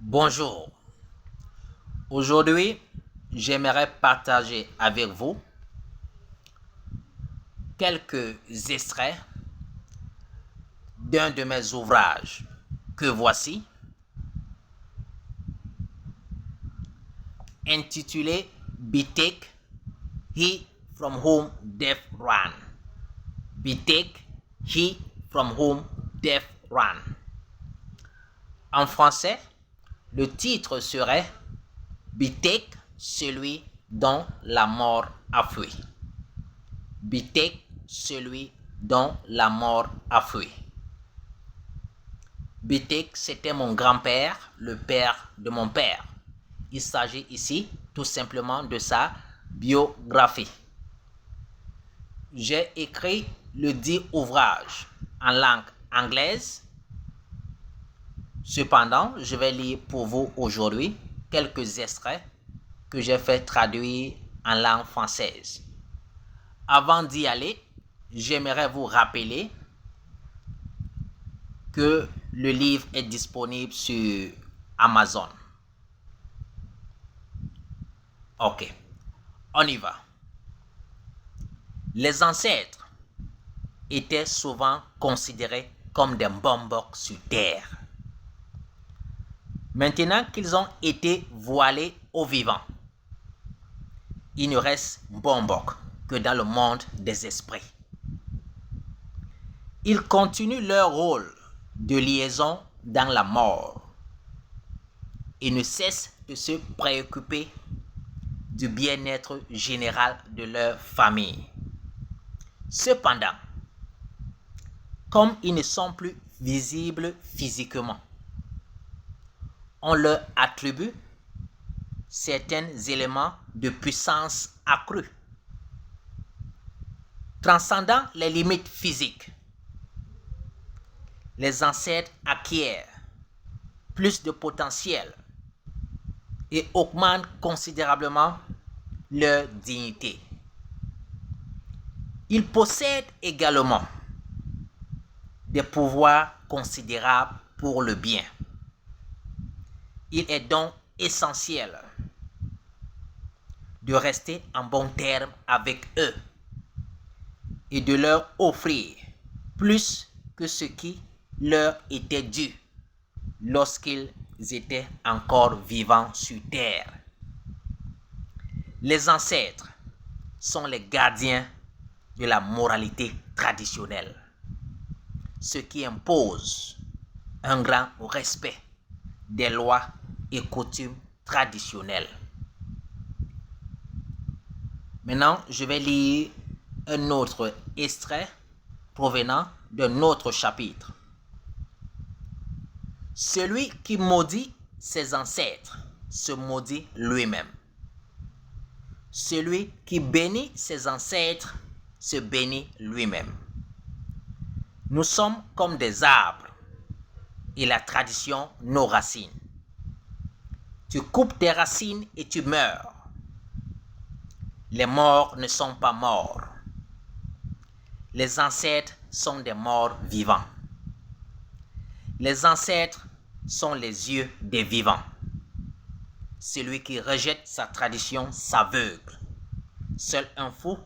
Bonjour. Aujourd'hui, j'aimerais partager avec vous quelques extraits d'un de mes ouvrages que voici, intitulé Be He from whom death ran. Be He from whom death ran. En français, le titre serait Be celui dont la mort a fui. Be celui dont la mort a fui. Be c'était mon grand-père, le père de mon père. Il s'agit ici tout simplement de sa biographie. J'ai écrit le dit ouvrage en langue anglaise. Cependant, je vais lire pour vous aujourd'hui quelques extraits que j'ai fait traduire en langue française. Avant d'y aller, j'aimerais vous rappeler que le livre est disponible sur Amazon. Ok, on y va. Les ancêtres étaient souvent considérés comme des bombocs sur terre. Maintenant qu'ils ont été voilés aux vivants, il ne reste bomboc que dans le monde des esprits. Ils continuent leur rôle de liaison dans la mort et ne cessent de se préoccuper du bien-être général de leur famille. Cependant, comme ils ne sont plus visibles physiquement, on leur attribue certains éléments de puissance accrue. Transcendant les limites physiques, les ancêtres acquièrent plus de potentiel et augmentent considérablement leur dignité. Ils possèdent également des pouvoirs considérables pour le bien. Il est donc essentiel de rester en bon terme avec eux et de leur offrir plus que ce qui leur était dû lorsqu'ils étaient encore vivants sur terre. Les ancêtres sont les gardiens de la moralité traditionnelle, ce qui impose un grand respect des lois et coutumes traditionnelles. Maintenant, je vais lire un autre extrait provenant d'un autre chapitre. Celui qui maudit ses ancêtres se maudit lui-même. Celui qui bénit ses ancêtres se bénit lui-même. Nous sommes comme des arbres et la tradition nos racines. Tu coupes tes racines et tu meurs. Les morts ne sont pas morts. Les ancêtres sont des morts vivants. Les ancêtres sont les yeux des vivants. Celui qui rejette sa tradition s'aveugle. Seul un fou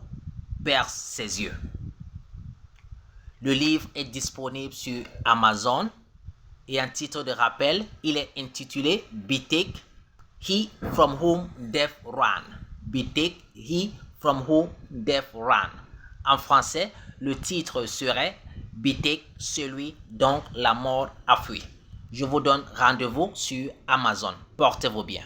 perce ses yeux. Le livre est disponible sur Amazon et en titre de rappel, il est intitulé Be He from whom death ran. Be He from whom death ran. En français, le titre serait Be celui dont la mort a fui. Je vous donne rendez-vous sur Amazon. Portez-vous bien.